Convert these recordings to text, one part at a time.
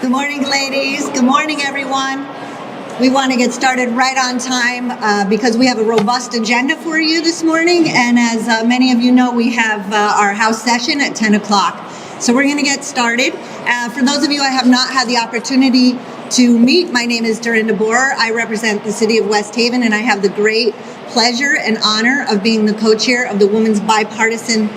Good morning, ladies. Good morning, everyone. We want to get started right on time because we have a robust agenda for you this morning. And as many of you know, we have our House session at 10 o'clock. So we're going to get started. For those of you I have not had the opportunity to meet, my name is Dorinda Borer. I represent the city of West Haven, and I have the great pleasure and honor of being the co-chair of the Women's Bipartisan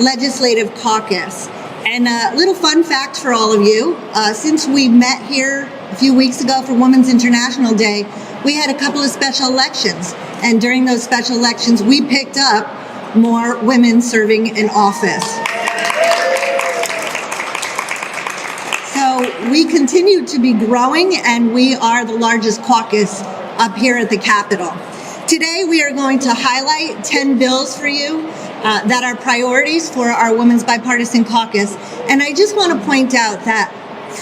Legislative Caucus. And a little fun fact for all of you, since we met here a few weeks ago for Women's International Day, we had a couple of special elections. And during those special elections, we picked up more women serving in office. So we continue to be growing, and we are the largest caucus up here at the Capitol. Today, we are going to highlight 10 bills for you that are priorities for our Women's Bipartisan Caucus. And I just want to point out that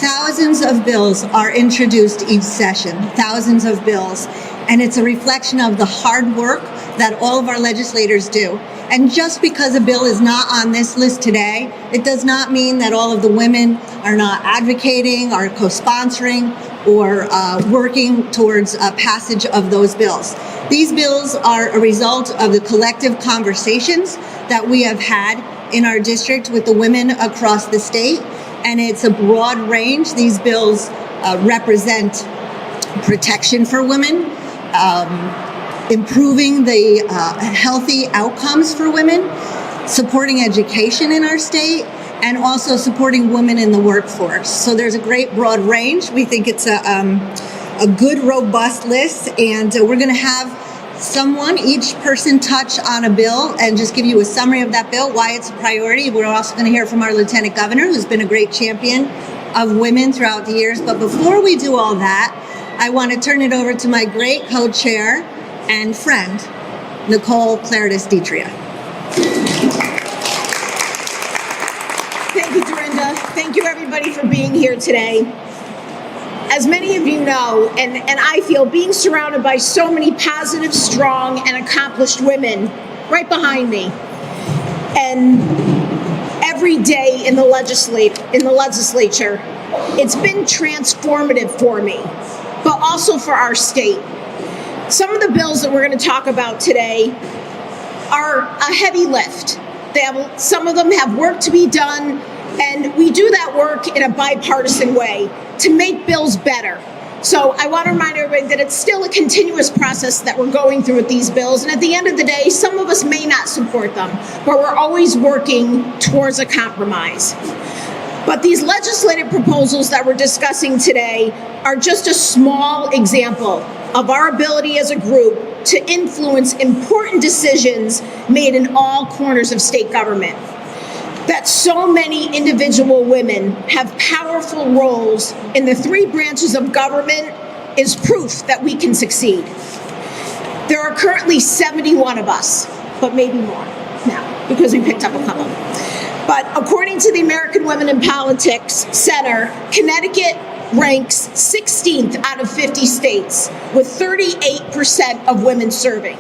thousands of bills are introduced each session, thousands of bills. And it's a reflection of the hard work that all of our legislators do. And just because a bill is not on this list today, it does not mean that all of the women are not advocating or co-sponsoring or working towards passage of those bills. These bills are a result of the collective conversations that we have had in our district with the women across the state, and it's a broad range. These bills represent protection for women, improving the healthy outcomes for women, supporting education in our state, and also supporting women in the workforce. So there's a great broad range. We think it's a good, robust list, and we're going to have each person touch on a bill and just give you a summary of that bill, why it's a priority. We're also going to hear from our Lieutenant Governor, who's been a great champion of women throughout the years. But before we do all that, I want to turn it over to my great co-chair and friend, Nicole Claridis-Ditria. Thank you, Dorinda. Thank you, everybody, for being here today. As many of you know, and I feel, being surrounded by so many positive, strong, and accomplished women right behind me, and every day in the legislature, it's been transformative for me, but also for our state. Some of the bills that we're going to talk about today are a heavy lift. Some of them have work to be done, and we do that work in a bipartisan way to make bills better. So I want to remind everybody that it's still a continuous process that we're going through with these bills. And at the end of the day, some of us may not support them, but we're always working towards a compromise. But these legislative proposals that we're discussing today are just a small example of our ability as a group to influence important decisions made in all corners of state government. That so many individual women have powerful roles in the three branches of government is proof that we can succeed. There are currently 71 of us, but maybe more now because we picked up a couple. But according to the American Women in Politics Center, Connecticut ranks 16th out of 50 states with 38% of women serving.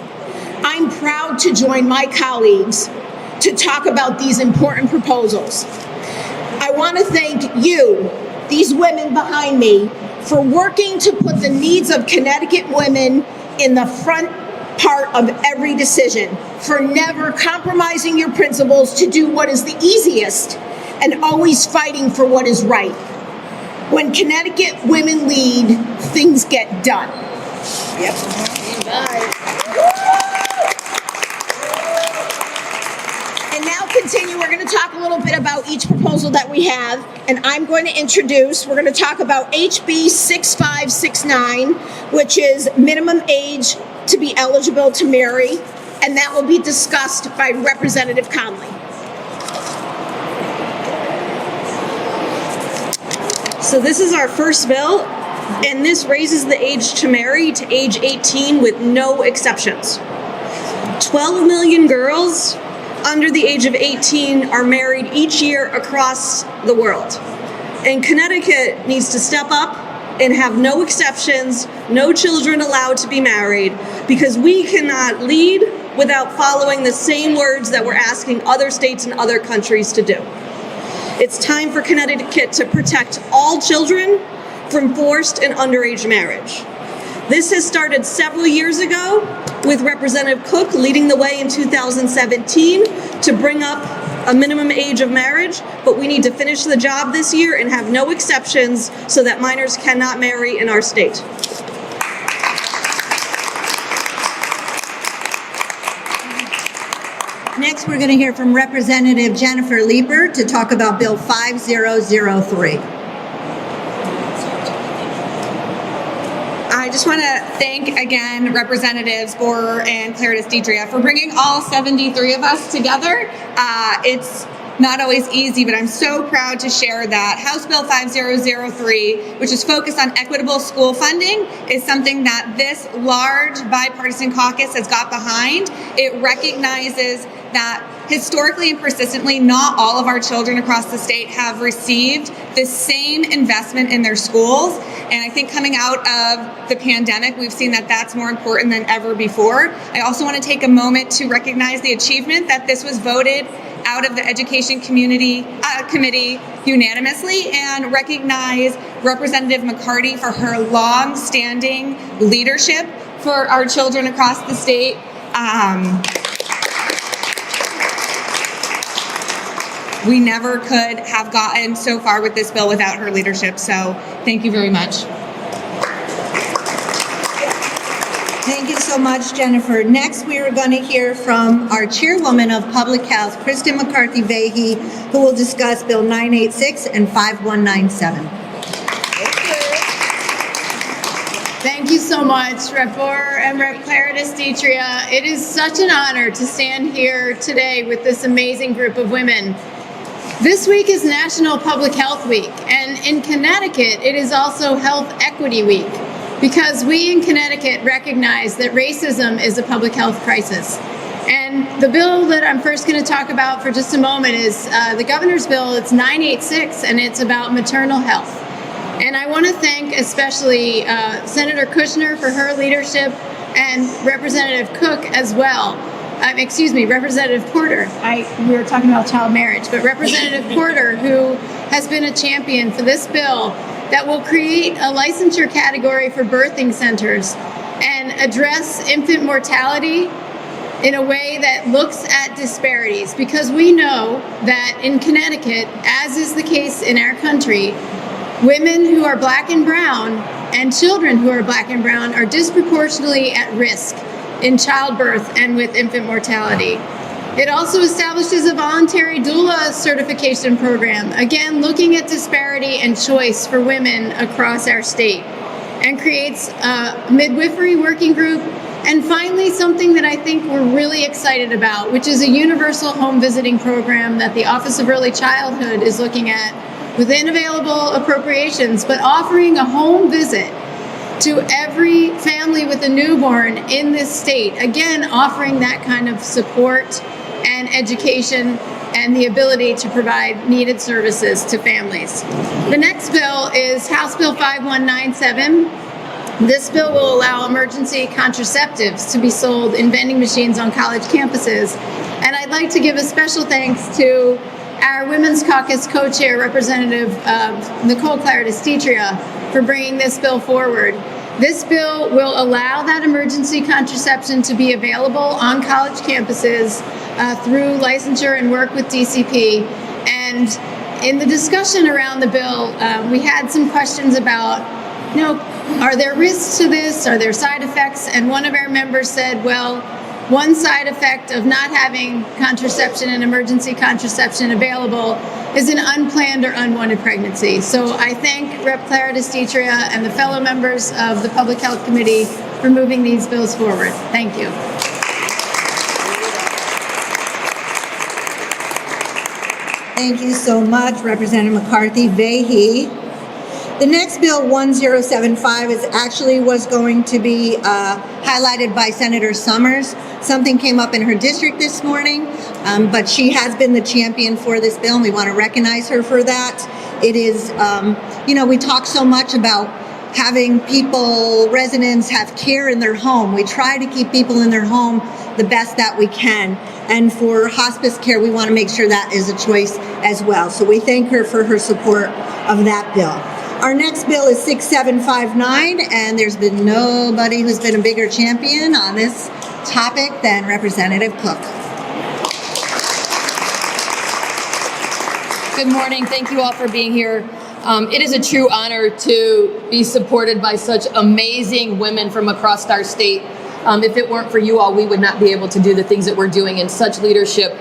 I'm proud to join my colleagues to talk about these important proposals. I want to thank you, these women behind me, for working to put the needs of Connecticut women in the front part of every decision, for never compromising your principles to do what is the easiest and always fighting for what is right. When Connecticut women lead, things get done. Yep. Bye. And now continue, we're going to talk a little bit about each proposal that we have, and I'm going to introduce, we're going to talk about HB 6569, which is minimum age to be eligible to marry, and that will be discussed by Representative Conley. So this is our first bill, and this raises the age to marry to age 18 with no exceptions. 12 million girls under the age of 18 are married each year across the world. And Connecticut needs to step up and have no exceptions, no children allowed to be married, because we cannot lead without following the same words that we're asking other states and other countries to do. It's time for Connecticut to protect all children from forced and underage marriage. This has started several years ago with Representative Cook leading the way in 2017 to bring up a minimum age of marriage, but we need to finish the job this year and have no exceptions so that minors cannot marry in our state. Next, we're going to hear from Representative Jennifer Leeper to talk about Bill 5003. I just want to thank again Representatives Borer and Claritas Deidria for bringing all 73 of us together. It's not always easy, but I'm so proud to share that House Bill 5003, which is focused on equitable school funding, is something that this large bipartisan caucus has got behind. It recognizes that historically and persistently, not all of our children across the state have received the same investment in their schools. And I think coming out of the pandemic, we've seen that that's more important than ever before. I also want to take a moment to recognize the achievement that this was voted out of the Education Committee unanimously, and recognize Representative McCarty for her long-standing leadership for our children across the state. We never could have gotten so far with this bill without her leadership, so thank you very much. Thank you so much, Jennifer. Next, we are going to hear from our chairwoman of Public Health, Kristen McCarthy-Vahey, who will discuss Bill 986 and 5197. Thank you so much, Rep. Borer and Rep. Claritas Deidria. It is such an honor to stand here today with this amazing group of women. This week is National Public Health Week, and in Connecticut, it is also Health Equity Week, because we in Connecticut recognize that racism is a public health crisis. And the bill that I'm first going to talk about for just a moment is the governor's bill. It's 986, and it's about maternal health. And I want to thank especially Senator Kushner for her leadership, and Representative Cook as well. Representative Porter. We were talking about child marriage, but Representative Porter, who has been a champion for this bill that will create a licensure category for birthing centers and address infant mortality in a way that looks at disparities, because we know that in Connecticut, as is the case in our country, women who are Black and brown and children who are Black and brown are disproportionately at risk in childbirth and with infant mortality. It also establishes a voluntary doula certification program, again looking at disparity and choice for women across our state, and creates a midwifery working group. And finally, something that I think we're really excited about, which is a universal home visiting program that the Office of Early Childhood is looking at within available appropriations, but offering a home visit to every family with a newborn in this state, again offering that kind of support and education and the ability to provide needed services to families. The next bill is House Bill 5197. This bill will allow emergency contraceptives to be sold in vending machines on college campuses. And I'd like to give a special thanks to our Women's Caucus co-chair, Representative Nicole Claritas Deidria, for bringing this bill forward. This bill will allow that emergency contraception to be available on college campuses through licensure and work with DCP. And in the discussion around the bill, we had some questions about, are there risks to this? Are there side effects? And one of our members said, well, one side effect of not having contraception and emergency contraception available is an unplanned or unwanted pregnancy. So I thank Rep. Claritas Deidria and the fellow members of the Public Health Committee for moving these bills forward. Thank you. Thank you so much, Representative McCarthy-Vahey. The next bill, 1075, was going to be highlighted by Senator Summers. Something came up in her district this morning, but she has been the champion for this bill, and we want to recognize her for that. It is, we talk so much about having residents have care in their home. We try to keep people in their home the best that we can. And for hospice care, we want to make sure that is a choice as well. So we thank her for her support of that bill. Our next bill is 6759, and there's been nobody who's been a bigger champion on this topic than Representative Cook. Good morning. Thank you all for being here. It is a true honor to be supported by such amazing women from across our state. If it weren't for you all, we would not be able to do the things that we're doing, and such leadership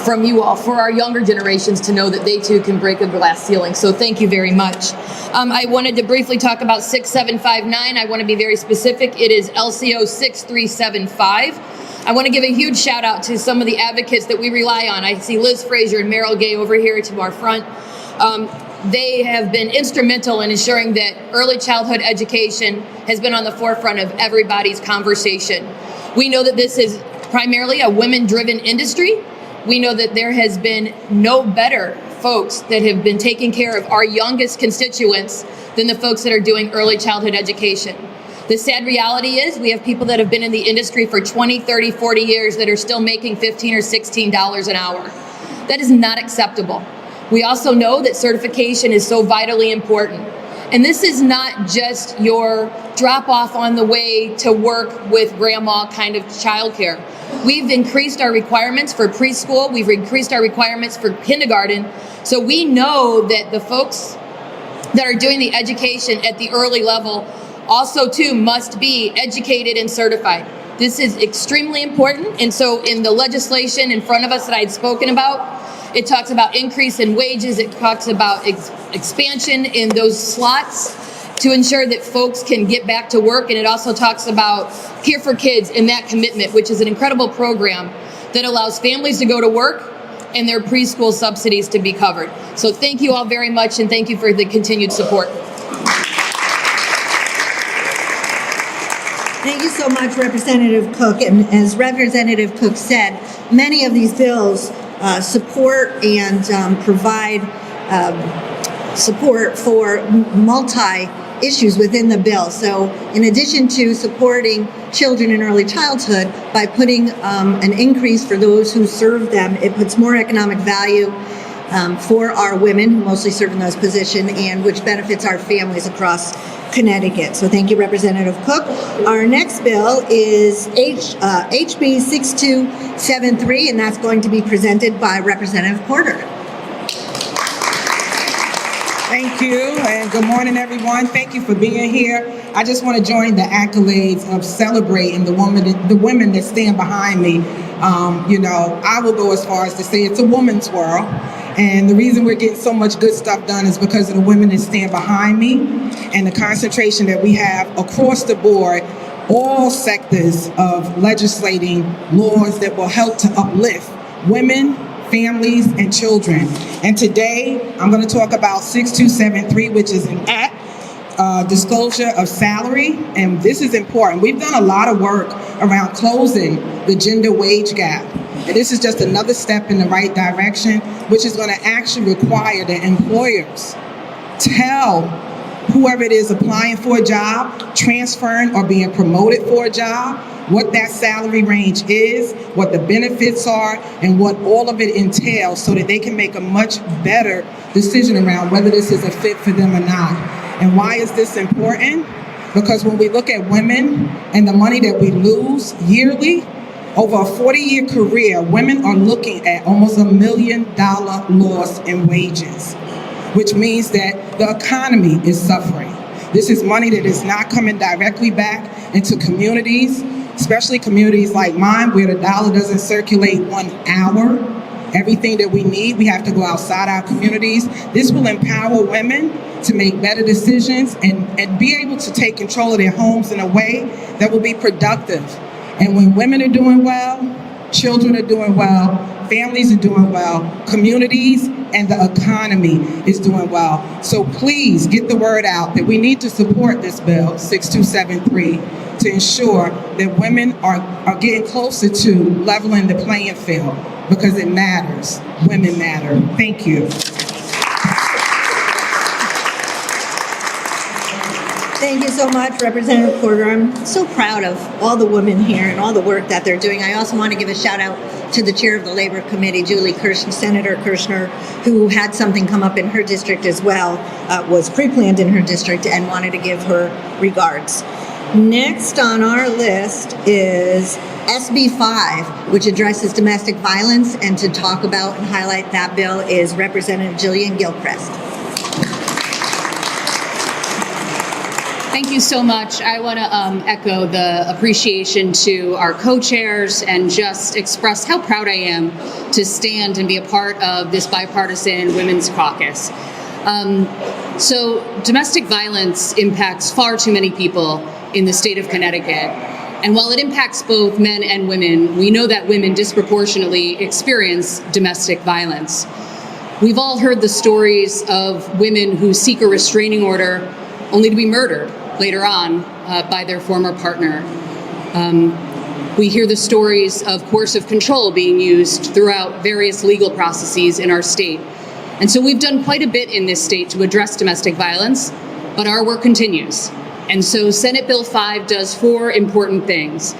from you all for our younger generations to know that they too can break a glass ceiling. So thank you very much. I wanted to briefly talk about 6759. I want to be very specific. It is LCO 6375. I want to give a huge shout out to some of the advocates that we rely on. I see Liz Frazier and Meryl Gay over here to our front. They have been instrumental in ensuring that early childhood education has been on the forefront of everybody's conversation. We know that this is primarily a women-driven industry. We know that there has been no better folks that have been taking care of our youngest constituents than the folks that are doing early childhood education. The sad reality is we have people that have been in the industry for 20, 30, 40 years that are still making $15 or $16 an hour. That is not acceptable. We also know that certification is so vitally important. And this is not just your drop off on the way to work with grandma kind of childcare. We've increased our requirements for preschool. We've increased our requirements for kindergarten. So we know that the folks that are doing the education at the early level also too must be educated and certified. This is extremely important. And so in the legislation in front of us that I had spoken about, it talks about increase in wages. It talks about expansion in those slots to ensure that folks can get back to work. And it also talks about Care for Kids and that commitment, which is an incredible program that allows families to go to work and their preschool subsidies to be covered. So thank you all very much, and thank you for the continued support. Thank you so much, Representative Cook. And as Representative Cook said, many of these bills support and provide support for multi-issues within the bill. So in addition to supporting children in early childhood by putting an increase for those who serve them, it puts more economic value for our women who mostly serve in those positions, and which benefits our families across Connecticut. So thank you, Representative Cook. Our next bill is HB 6273, and that's going to be presented by Representative Porter. Thank you, and good morning, everyone. Thank you for being here. I just want to join the accolades of celebrating the women that stand behind me. I will go as far as to say it's a woman's world. And the reason we're getting so much good stuff done is because of the women that stand behind me and the concentration that we have across the board, all sectors of legislating laws that will help to uplift women, families, and children. And today, I'm going to talk about 6273, which is an act, disclosure of salary. And this is important. We've done a lot of work around closing the gender wage gap. And this is just another step in the right direction, which is going to actually require that employers tell whoever it is applying for a job, transferring, or being promoted for a job, what that salary range is, what the benefits are, and what all of it entails, so that they can make a much better decision around whether this is a fit for them or not. And why is this important? Because when we look at women and the money that we lose yearly, over a 40-year career, women are looking at almost $1 million loss in wages, which means that the economy is suffering. This is money that is not coming directly back into communities, especially communities like mine, where the dollar doesn't circulate 1 hour. Everything that we need, we have to go outside our communities. This will empower women to make better decisions and be able to take control of their homes in a way that will be productive. And when women are doing well, children are doing well, families are doing well, communities and the economy is doing well. So please get the word out that we need to support this bill, 6273, to ensure that women are getting closer to leveling the playing field, because it matters. Women matter. Thank you. Thank you so much, Representative Porter. I'm so proud of all the women here and all the work that they're doing. I also want to give a shout out to the chair of the Labor Committee, Julie Kirshner, Senator Kirshner, who had something come up in her district as well, was pre-planned in her district, and wanted to give her regards. Next on our list is SB 5, which addresses domestic violence, and to talk about and highlight that bill is Representative Jillian Gilchrist. Thank you so much. I want to echo the appreciation to our co-chairs and just express how proud I am to stand and be a part of this bipartisan women's caucus. So domestic violence impacts far too many people in the state of Connecticut. And while it impacts both men and women, we know that women disproportionately experience domestic violence. We've all heard the stories of women who seek a restraining order only to be murdered later on by their former partner. We hear the stories of coercive control being used throughout various legal processes in our state. And so we've done quite a bit in this state to address domestic violence, but our work continues. And so Senate Bill 5 does 4 important things.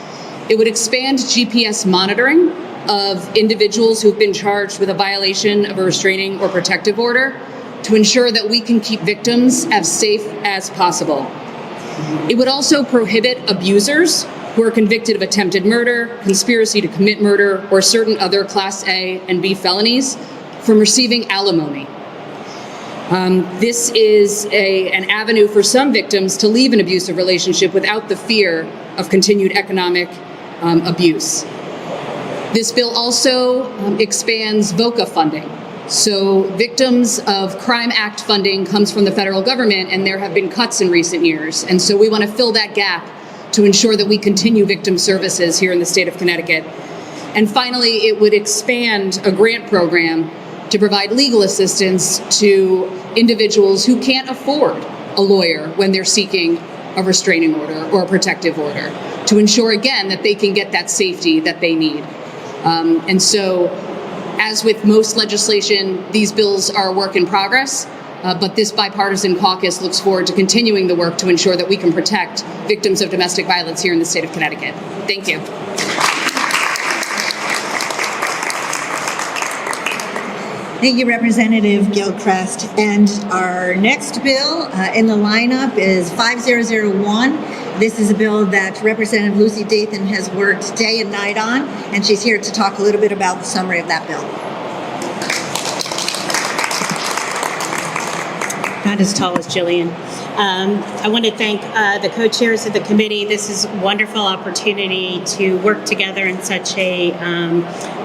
It would expand GPS monitoring of individuals who've been charged with a violation of a restraining or protective order to ensure that we can keep victims as safe as possible. It would also prohibit abusers who are convicted of attempted murder, conspiracy to commit murder, or certain other Class A and B felonies from receiving alimony. This is an avenue for some victims to leave an abusive relationship without the fear of continued economic abuse. This bill also expands VOCA funding. So Victims of Crime Act funding comes from the federal government, and there have been cuts in recent years. And so we want to fill that gap to ensure that we continue victim services here in the state of Connecticut. And finally, it would expand a grant program to provide legal assistance to individuals who can't afford a lawyer when they're seeking a restraining order or a protective order, to ensure, again, that they can get that safety that they need. And so, as with most legislation, these bills are a work in progress, but this bipartisan caucus looks forward to continuing the work to ensure that we can protect victims of domestic violence here in the state of Connecticut. Thank you. Thank you, Representative Gilchrist. And our next bill in the lineup is 5001. This is a bill that Representative Lucy Dathan has worked day and night on, and she's here to talk a little bit about the summary of that bill. Not as tall as Jillian. I want to thank the co-chairs of the committee. This is a wonderful opportunity to work together in such a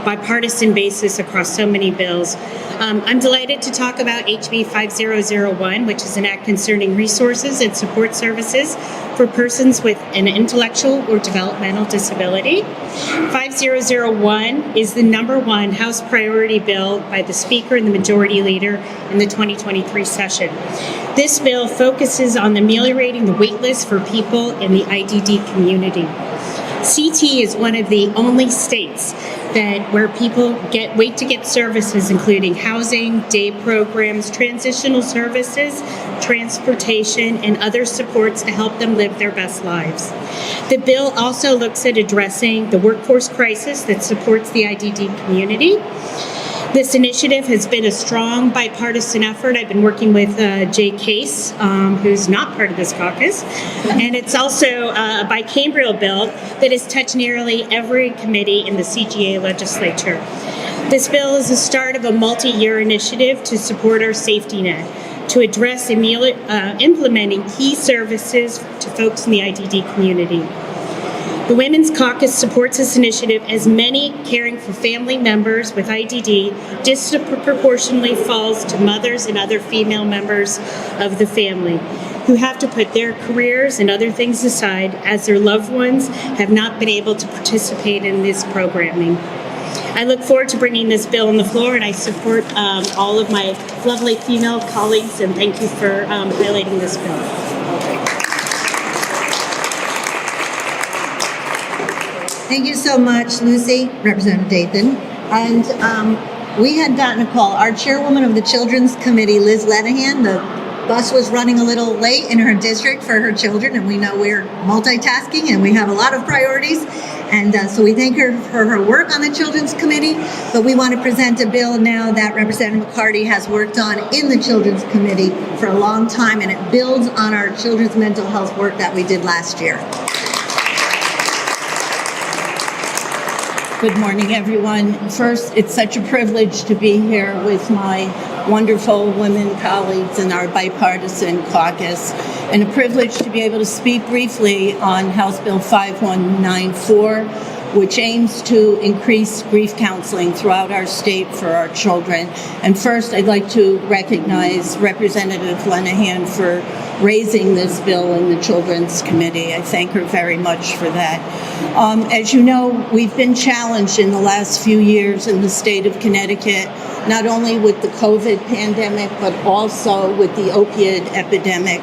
bipartisan basis across so many bills. I'm delighted to talk about HB 5001, which is an act concerning resources and support services for persons with an intellectual or developmental disability. 5001 is the #1 House priority bill by the Speaker and the Majority Leader in the 2023 session. This bill focuses on ameliorating the wait list for people in the IDD community. CT is one of the only states where people wait to get services, including housing, day programs, transitional services, transportation, and other supports to help them live their best lives. The bill also looks at addressing the workforce crisis that supports the IDD community. This initiative has been a strong bipartisan effort. I've been working with Jay Case, who's not part of this caucus, and it's also a bicameral bill that has touched nearly every committee in the CGA legislature. This bill is the start of a multi-year initiative to support our safety net, to address implementing key services to folks in the IDD community. The Women's Caucus supports this initiative as many caring for family members with IDD disproportionately falls to mothers and other female members of the family who have to put their careers and other things aside as their loved ones have not been able to participate in this programming. I look forward to bringing this bill on the floor, and I support all of my lovely female colleagues, and thank you for highlighting this bill. Thank you so much, Lucy, Representative Dathan. And we had gotten a call. Our chairwoman of the Children's Committee, Liz Lenahan, the bus was running a little late in her district for her children, and we know we're multitasking and we have a lot of priorities. And so we thank her for her work on the Children's Committee, but we want to present a bill now that Representative McCarty has worked on in the Children's Committee for a long time, and it builds on our children's mental health work that we did last year. Good morning, everyone. First, it's such a privilege to be here with my wonderful women colleagues in our Bipartisan Caucus, and a privilege to be able to speak briefly on House Bill 5194, which aims to increase grief counseling throughout our state for our children. And first, I'd like to recognize Representative Lenahan for raising this bill in the Children's Committee. I thank her very much for that. As you know, we've been challenged in the last few years in the state of Connecticut, not only with the COVID pandemic, but also with the opioid epidemic.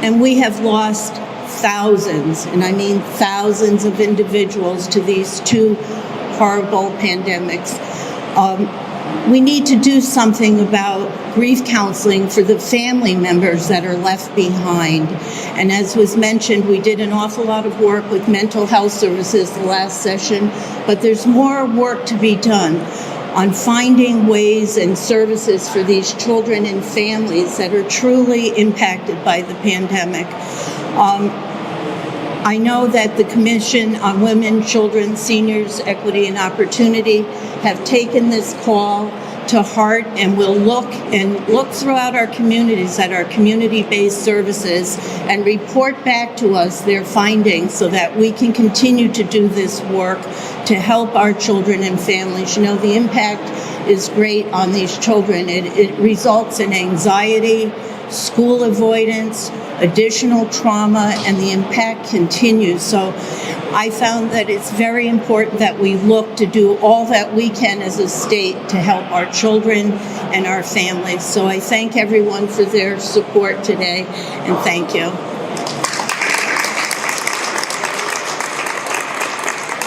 And we have lost thousands, and I mean thousands of individuals to these two horrible pandemics. We need to do something about grief counseling for the family members that are left behind. And as was mentioned, we did an awful lot of work with mental health services the last session, but there's more work to be done on finding ways and services for these children and families that are truly impacted by the pandemic. I know that the Commission on Women, Children, Seniors, Equity, and Opportunity have taken this call to heart and will look throughout our communities at our community-based services and report back to us their findings so that we can continue to do this work to help our children and families. You know, the impact is great on these children. It results in anxiety, school avoidance, additional trauma, and the impact continues. So I found that it's very important that we look to do all that we can as a state to help our children and our families. So I thank everyone for their support today, and thank you.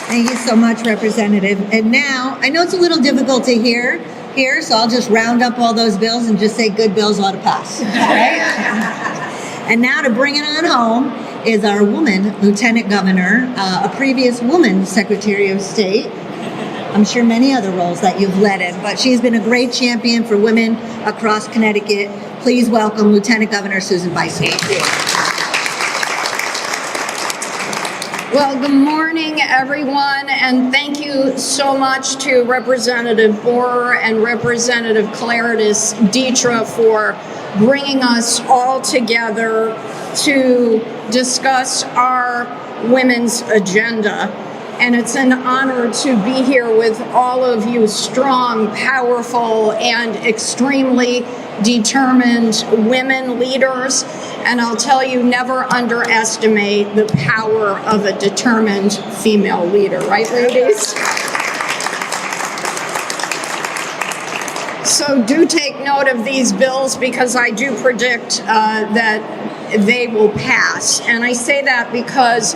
Thank you so much, Representative. And now, I know it's a little difficult to hear here, so I'll just round up all those bills and just say good bills ought to pass. All right? And now to bring it on home is our woman Lieutenant Governor, a previous woman Secretary of State. I'm sure many other roles that you've led in, but she's been a great champion for women across Connecticut. Please welcome Lieutenant Governor Susan Bison. Thank you. Well, good morning, everyone, and thank you so much to Representative Borer and Representative Claridis Dietra for bringing us all together to discuss our women's agenda. And it's an honor to be here with all of you strong, powerful, and extremely determined women leaders. And I'll tell you, never underestimate the power of a determined female leader, right, ladies? So do take note of these bills because I do predict that they will pass. And I say that because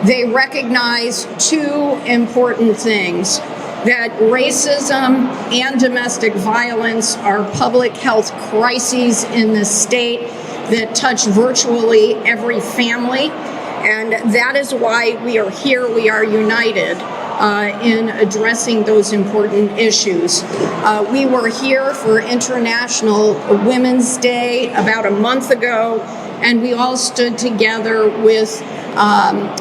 they recognize two important things: that racism and domestic violence are public health crises in the state that touch virtually every family. And that is why we are here. We are united in addressing those important issues. We were here for International Women's Day about a month ago, and we all stood together with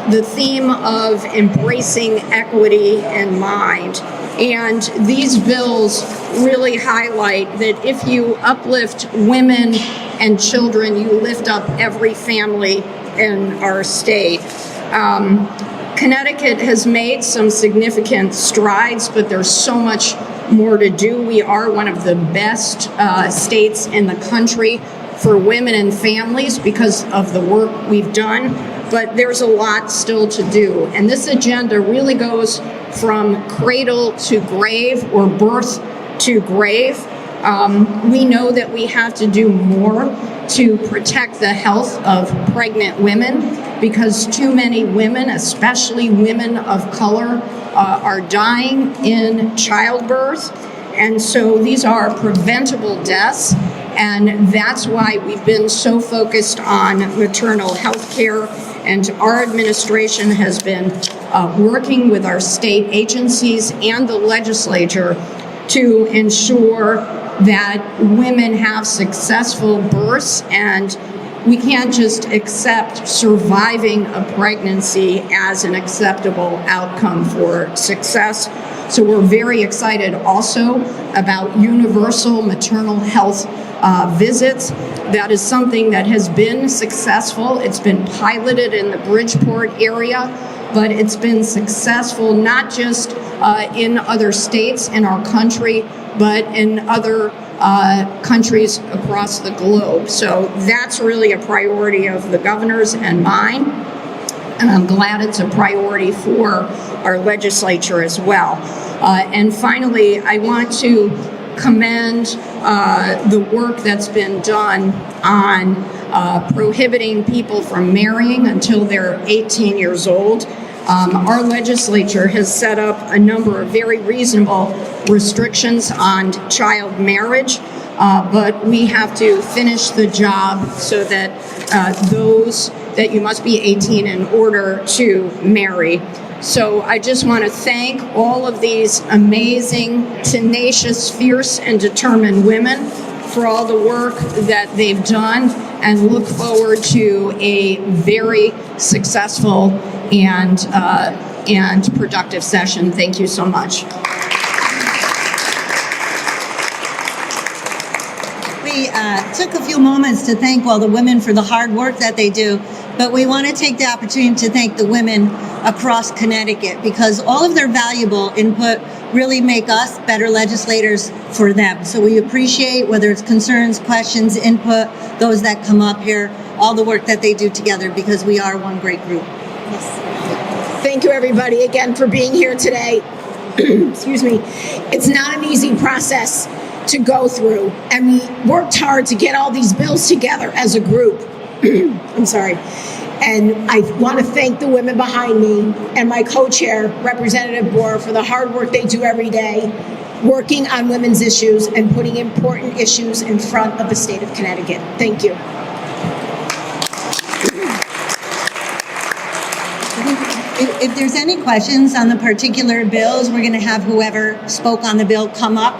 the theme of embracing equity in mind. And these bills really highlight that if you uplift women and children, you lift up every family in our state. Connecticut has made some significant strides, but there's so much more to do. We are one of the best states in the country for women and families because of the work we've done, but there's a lot still to do. And this agenda really goes from cradle to grave, or birth to grave. We know that we have to do more to protect the health of pregnant women because too many women, especially women of color, are dying in childbirth. And so these are preventable deaths. And that's why we've been so focused on maternal health care. And our administration has been working with our state agencies and the legislature to ensure that women have successful births, and we can't just accept surviving a pregnancy as an acceptable outcome for success. So we're very excited also about universal maternal health visits. That is something that has been successful. It's been piloted in the Bridgeport area, but it's been successful not just in other states in our country, but in other countries across the globe. So that's really a priority of the governor's and mine. And I'm glad it's a priority for our legislature as well. And finally, I want to commend the work that's been done on prohibiting people from marrying until they're 18 years old. Our legislature has set up a number of very reasonable restrictions on child marriage, but we have to finish the job so that that you must be 18 in order to marry. So I just want to thank all of these amazing, tenacious, fierce, and determined women for all the work that they've done, and look forward to a very successful and productive session. Thank you so much. We took a few moments to thank all the women for the hard work that they do, but we want to take the opportunity to thank the women across Connecticut, because all of their valuable input really make us better legislators for them. So we appreciate, whether it's concerns, questions, input, those that come up here, all the work that they do together, because we are one great group. Thank you, everybody, again, for being here today. Excuse me. It's not an easy process to go through, and we worked hard to get all these bills together as a group. I'm sorry. And I want to thank the women behind me and my co-chair, Representative Boer, for the hard work they do every day, working on women's issues and putting important issues in front of the state of Connecticut. Thank you. If there's any questions on the particular bills, we're going to have whoever spoke on the bill come up. A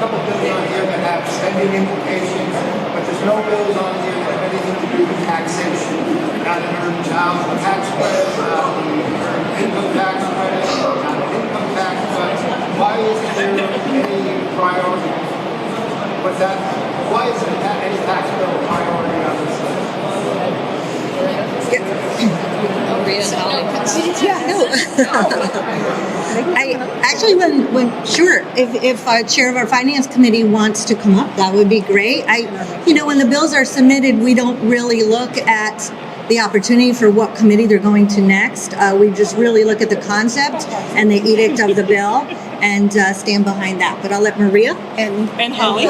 couple bills on here that have spending implications, but there's no bills on here that have anything to do with taxation. Not an earned child tax credit, not an income tax credit, not an income tax credit. Why isn't there any priority? Why isn't that any tax bill a priority on this list? I actually, if our chair of our finance committee wants to come up, that would be great. When the bills are submitted, we don't really look at the opportunity for what committee they're going to next. We just really look at the concept and the edict of the bill and stand behind that. But I'll let Maria and Holly.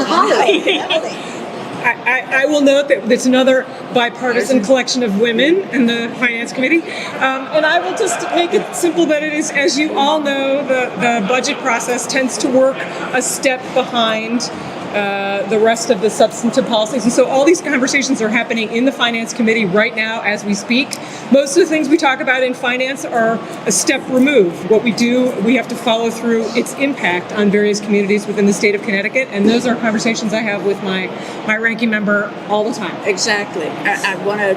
I will note that it's another bipartisan collection of women in the Finance Committee. And I will just make it simple that it is, as you all know, the budget process tends to work a step behind the rest of the substantive policies. And so all these conversations are happening in the Finance Committee right now as we speak. Most of the things we talk about in finance are a step removed. What we do, we have to follow through its impact on various communities within the state of Connecticut. And those are conversations I have with my ranking member all the time. Exactly. I want to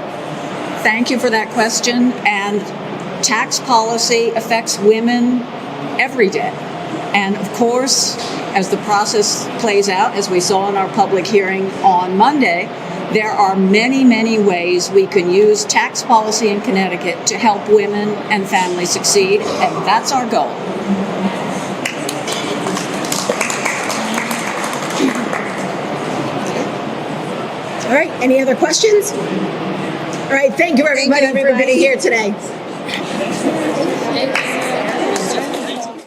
thank you for that question. And tax policy affects women every day. And of course, as the process plays out, as we saw in our public hearing on Monday, there are many, many ways we can use tax policy in Connecticut to help women and families succeed, and that's our goal. All right, any other questions? All right, thank you, everybody, for being here today.